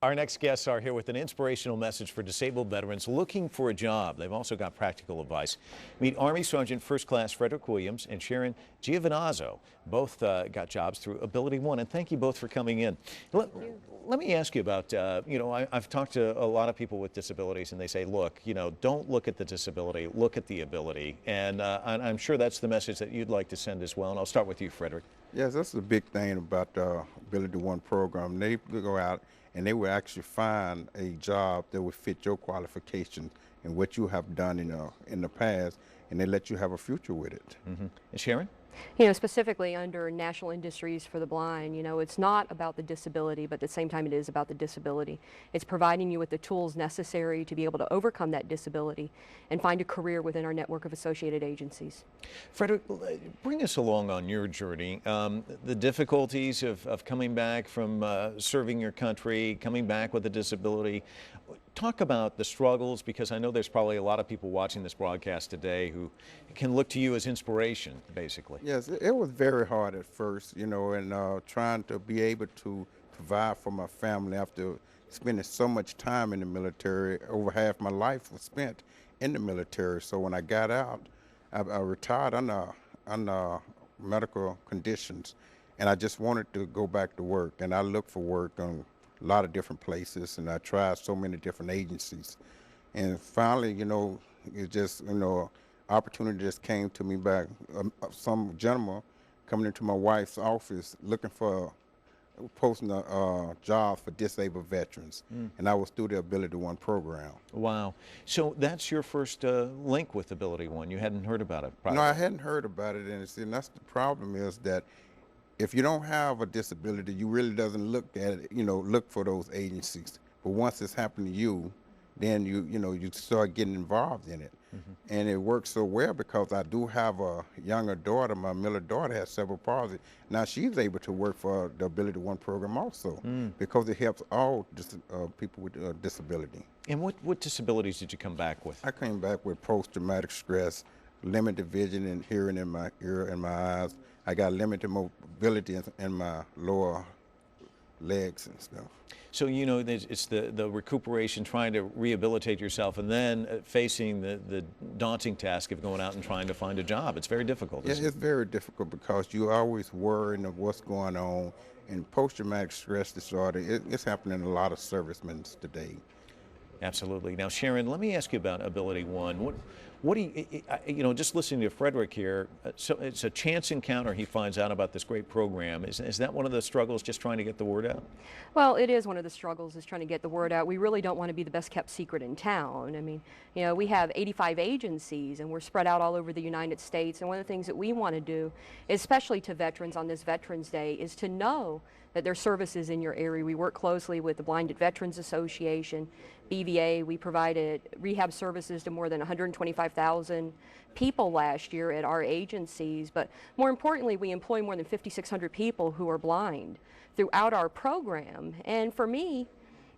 Our next guests are here with an inspirational message for disabled veterans looking for a job. They've also got practical advice. Meet Army Sergeant First Class Frederick Williams and Sharon Giovinazzo. Both got jobs through Ability One, and thank you both for coming in. Let me ask you about, I've talked to a lot of people with disabilities, and they say, look, don't look at the disability, look at the ability. And I'm sure that's the message that you'd like to send as well. And I'll start with you, Frederick. Yes, that's the big thing about the Ability One program. They go out and they will actually find a job that will fit your qualifications and what you have done in the past, and they let you have a future with it. Mm-hmm. And Sharon? Specifically under National Industries for the Blind, it's not about the disability, but at the same time it is about the disability. It's providing you with the tools necessary to be able to overcome that disability and find a career within our network of associated agencies. Frederick, bring us along on your journey. The difficulties of coming back from serving your country, coming back with a disability. Talk about the struggles, because I know there's probably a lot of people watching this broadcast today who can look to you as inspiration, basically. Yes, it was very hard at first, and trying to be able to provide for my family after spending so much time in the military. Over half my life was spent in the military. So when I got out, I retired under medical conditions, and I just wanted to go back to work. And I looked for work on a lot of different places, and I tried so many different agencies. And finally, it just, opportunity just came to me back. Some gentleman coming into my wife's office looking for posting a job for disabled veterans, and I was through the Ability One program. Wow. So that's your first link with Ability One. You hadn't heard about it probably. No, I hadn't heard about it, and that's the problem is that if you don't have a disability, you really doesn't look at it, look for those agencies. But once it's happened to you, then you start getting involved in it. Mm-hmm. And it works so well because I do have a younger daughter. My middle daughter has cerebral palsy. Now she's able to work for the Ability One program also, because it helps all people with disability. And what disabilities did you come back with? I came back with post-traumatic stress, limited vision and hearing in my ear and my eyes. I got limited mobility in my lower legs and stuff. So it's the recuperation, trying to rehabilitate yourself, and then facing the daunting task of going out and trying to find a job. It's very difficult. Yeah, it's very difficult because you're always worrying of what's going on. And post-traumatic stress disorder, it's happening in a lot of servicemen today. Absolutely. Now, Sharon, let me ask you about Ability One. What do you, just listening to Frederick here, so it's a chance encounter. He finds out about this great program. Is that one of the struggles, just trying to get the word out? Well, it is one of the struggles, is trying to get the word out. We really don't want to be the best kept secret in town. I mean, we have 85 agencies and we're spread out all over the United States. And one of the things that we want to do, especially to veterans on this Veterans Day, is to know that there are services in your area. We work closely with the Blinded Veterans Association, BVA. We provided rehab services to more than 125,000 people last year at our agencies. But more importantly, we employ more than 5,600 people who are blind throughout our program. And for me,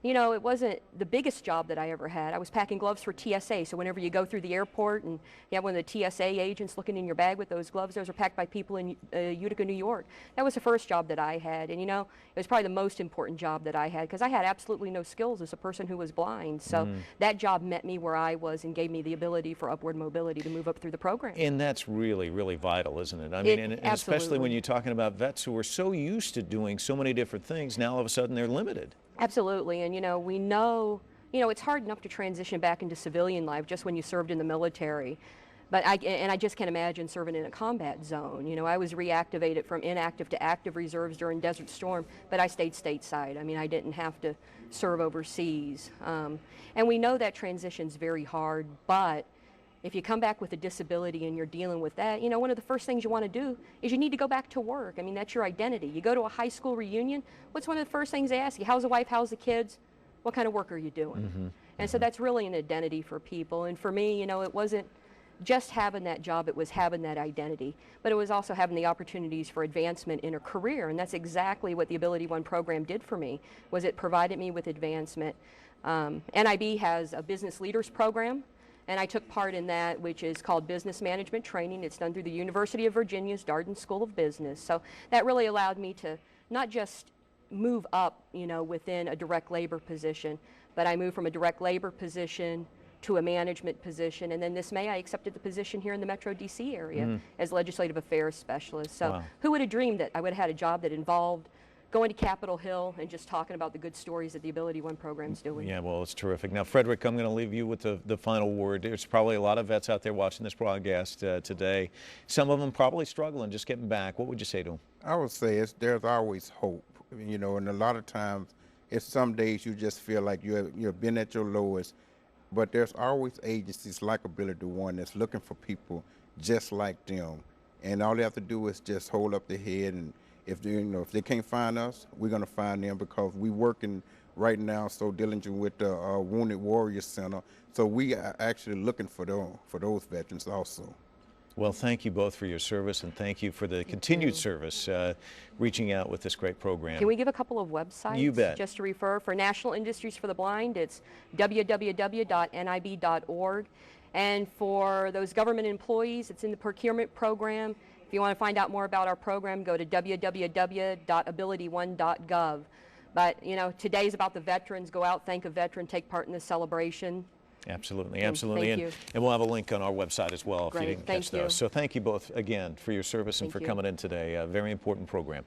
it wasn't the biggest job that I ever had. I was packing gloves for TSA, so whenever you go through the airport and you have one of the TSA agents looking in your bag with those gloves, those are packed by people in Utica, New York. That was the first job that I had, and it was probably the most important job that I had, because I had absolutely no skills as a person who was blind. So that job met me where I was and gave me the ability for upward mobility to move up through the program. And that's really, really vital, isn't it? I mean, and especially when you're talking about vets who are so used to doing so many different things, now all of a sudden they're limited. Absolutely, and we know, it's hard enough to transition back into civilian life just when you served in the military. But I just can't imagine serving in a combat zone. I was reactivated from inactive to active reserves during Desert Storm, but I stayed stateside. I mean, I didn't have to serve overseas. And we know that transition's very hard, but if you come back with a disability and you're dealing with that, one of the first things you want to do is you need to go back to work. I mean, that's your identity. You go to a high school reunion, what's one of the first things they ask you? How's the wife? How's the kids? What kind of work are you doing? And so that's really an identity for people. And for me, it wasn't just having that job, it was having that identity. But it was also having the opportunities for advancement in a career. And that's exactly what the Ability One program did for me, was it provided me with advancement. NIB has a business leaders program, and I took part in that, which is called Business Management Training. It's done through the University of Virginia's Darden School of Business. So that really allowed me to not just move up, you know, within a direct labor position. But I moved from a direct labor position to a management position, and then this May I accepted the position here in the Metro DC area as Legislative Affairs Specialist. So Wow. who would have dreamed that I would have had a job that involved going to Capitol Hill and just talking about the good stories that the Ability One program's doing. Yeah, well, it's terrific. Now, Frederick, I'm going to leave you with the final word. There's probably a lot of vets out there watching this broadcast today. Some of them probably struggling, just getting back. What would you say to them? I would say there's always hope, you know, and a lot of times it's some days you just feel like you've been at your lowest, but there's always agencies like Ability One that's looking for people just like them, and all they have to do is just hold up their head, and if they can't find us, we're gonna find them, because we working right now so diligent with the Wounded Warrior Center, so we are actually looking for those veterans also. Well, thank you both for your service, and thank you for the continued service, reaching out with this great program. Can we give a couple of websites? You bet. Just to refer, for National Industries for the Blind, it's www.nib.org. And for those government employees, it's in the procurement program. If you want to find out more about our program, go to www.abilityone.gov. But, you know, today's about the veterans. Go out, thank a veteran, take part in the celebration. Absolutely, Thank absolutely. you. And we'll have a link on our website as well if you Great, didn't thank catch those. you. So thank you both again for your service and Thank for you. coming in today. A very important program.